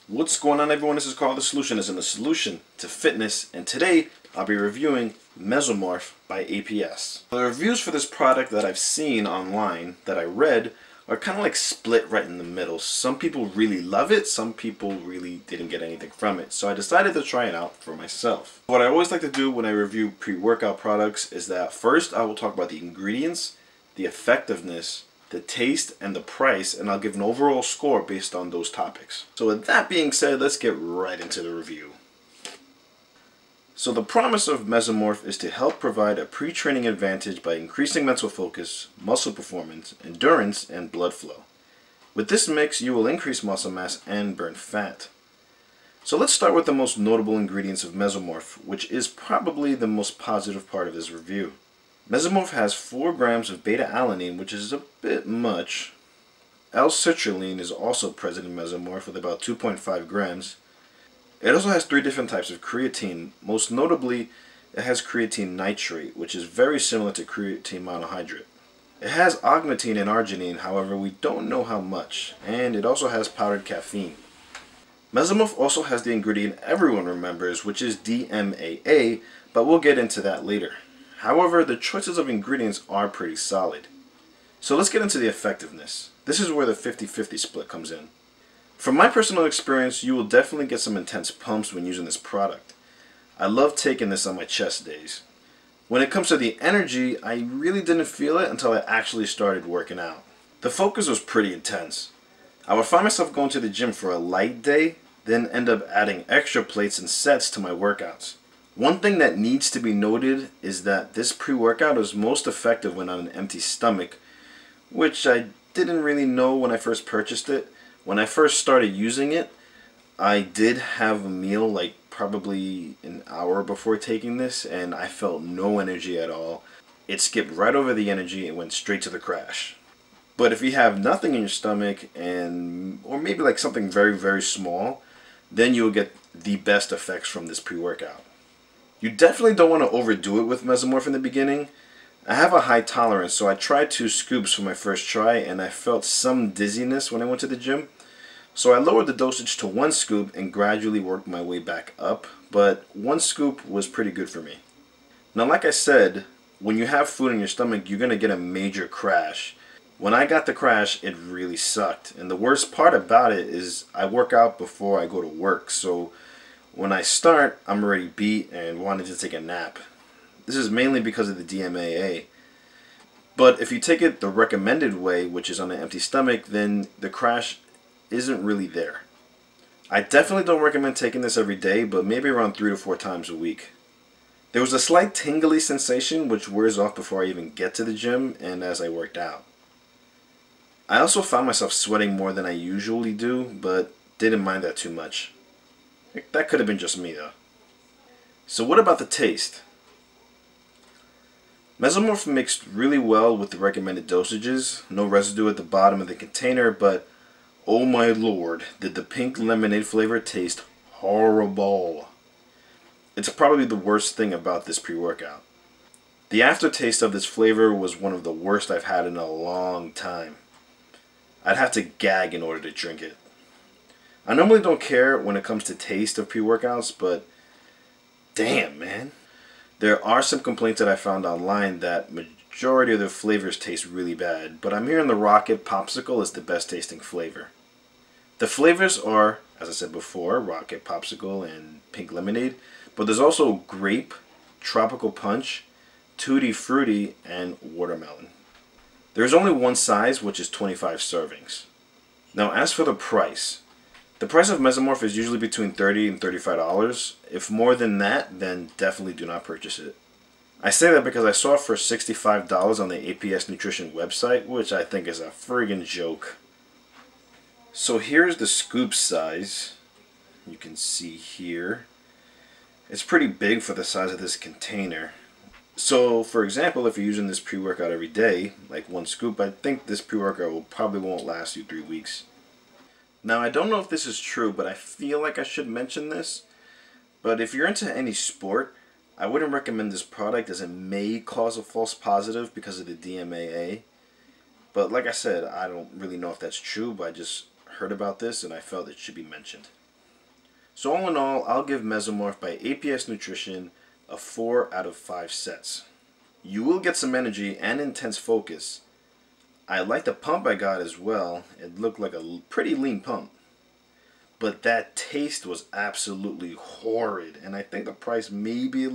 What's going on, everyone? This is Carl, the Solutionist, and the solution to fitness, and today I'll be reviewing Mesomorph by APS. The reviews for this product that I've seen online, that I read, are kind of like split right in the middle. Some people really love it, some people really didn't get anything from it, so I decided to try it out for myself. What I always like to do when I review pre-workout products is that first I will talk about the ingredients, the effectiveness, the taste, and the price, and I'll give an overall score based on those topics. So with that being said, let's get right into the review. So the promise of Mesomorph is to help provide a pre-training advantage by increasing mental focus, muscle performance, endurance, and blood flow. With this mix, you will increase muscle mass and burn fat. So let's start with the most notable ingredients of Mesomorph, which is probably the most positive part of this review. Mesomorph has 4 grams of beta-alanine, which is a bit much. L-citrulline is also present in Mesomorph with about 2.5 grams. It also has 3 different types of creatine. Most notably, it has creatine nitrate, which is very similar to creatine monohydrate. It has augmentin and arginine, however we don't know how much, and it also has powdered caffeine. Mesomorph also has the ingredient everyone remembers, which is DMAA, but we'll get into that later. However, the choices of ingredients are pretty solid. So let's get into the effectiveness. This is where the 50-50 split comes in. From my personal experience, you will definitely get some intense pumps when using this product. I love taking this on my chest days. When it comes to the energy, I really didn't feel it until I actually started working out. The focus was pretty intense. I would find myself going to the gym for a light day, then end up adding extra plates and sets to my workouts. One thing that needs to be noted is that this pre-workout is most effective when on an empty stomach, which I didn't really know when I first purchased it. When I first started using it, I did have a meal like probably an hour before taking this, and I felt no energy at all. It skipped right over the energy and went straight to the crash. But if you have nothing in your stomach, or maybe like something very, very small, then you'll get the best effects from this pre-workout. You definitely don't want to overdo it with Mesomorph in the beginning. I have a high tolerance, so I tried 2 scoops for my first try, and I felt some dizziness when I went to the gym. So I lowered the dosage to 1 scoop and gradually worked my way back up, but 1 scoop was pretty good for me. Now, like I said, when you have food in your stomach, you're going to get a major crash. When I got the crash, it really sucked, and the worst part about it is I work out before I go to work, so when I start, I'm already beat and wanted to take a nap. This is mainly because of the DMAA. But if you take it the recommended way, which is on an empty stomach, then the crash isn't really there. I definitely don't recommend taking this every day, but maybe around 3 to 4 times a week. There was a slight tingly sensation which wears off before I even get to the gym and as I worked out. I also found myself sweating more than I usually do, but didn't mind that too much. That could have been just me though. So what about the taste? Mesomorph mixed really well with the recommended dosages. No residue at the bottom of the container, but oh my lord, did the pink lemonade flavor taste horrible. It's probably the worst thing about this pre-workout. The aftertaste of this flavor was one of the worst I've had in a long time. I'd have to gag in order to drink it. I normally don't care when it comes to taste of pre-workouts, but damn, man. There are some complaints that I found online that majority of the flavors taste really bad, but I'm hearing the Rocket Popsicle is the best tasting flavor. The flavors are, as I said before, Rocket Popsicle and Pink Lemonade, but there's also Grape, Tropical Punch, Tutti Frutti, and Watermelon. There's only one size, which is 25 servings. Now as for the price of Mesomorph is usually between $30 and $35. If more than that, then definitely do not purchase it. I say that because I saw it for $65 on the APS Nutrition website, which I think is a friggin' joke. So here's the scoop size. You can see here. It's pretty big for the size of this container. So for example, if you're using this pre-workout every day, like 1 scoop, I think this pre-workout probably won't last you 3 weeks. Now, I don't know if this is true, but I feel like I should mention this. But if you're into any sport, I wouldn't recommend this product as it may cause a false positive because of the DMAA. But like I said, I don't really know if that's true, but I just heard about this and I felt it should be mentioned. So all in all, I'll give Mesomorph by APS Nutrition a 4 out of 5 sets. You will get some energy and intense focus. I like the pump I got as well. It looked like a pretty lean pump. But that taste was absolutely horrid, and I think the price may be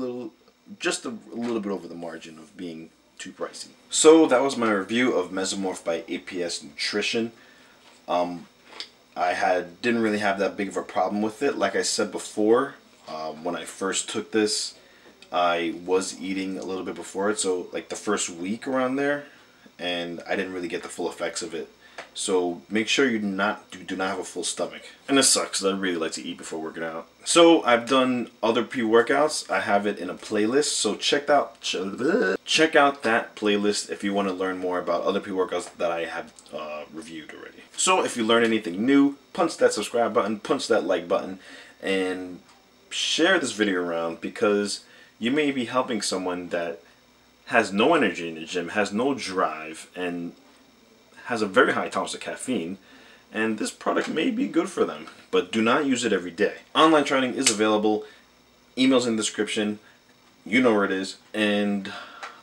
just a little bit over the margin of being too pricey. So that was my review of Mesomorph by APS Nutrition. I didn't really have that big of a problem with it. Like I said before, when I first took this, I was eating a little bit before it, so like the first week around there, and I didn't really get the full effects of it. So make sure you do not have a full stomach. And this sucks, 'cause I really like to eat before working out. So I've done other pre-workouts. I have it in a playlist, so check out that playlist if you want to learn more about other pre-workouts that I have reviewed already. So if you learn anything new, punch that subscribe button, punch that like button, and share this video around, because you may be helping someone that has no energy in the gym, has no drive, and has a very high tolerance of caffeine, and this product may be good for them, but do not use it every day. Online training is available, emails in the description, you know where it is, and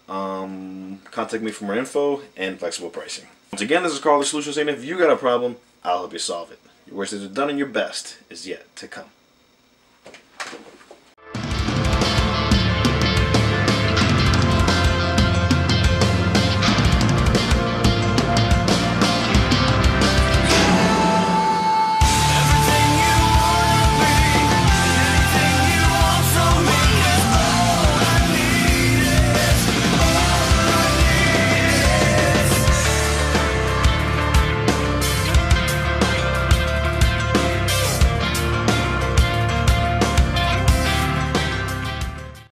contact me for more info and flexible pricing. Once again, this is Carl the Solution saying if you got a problem, I'll help you solve it. Your worst is done and your best is yet to come.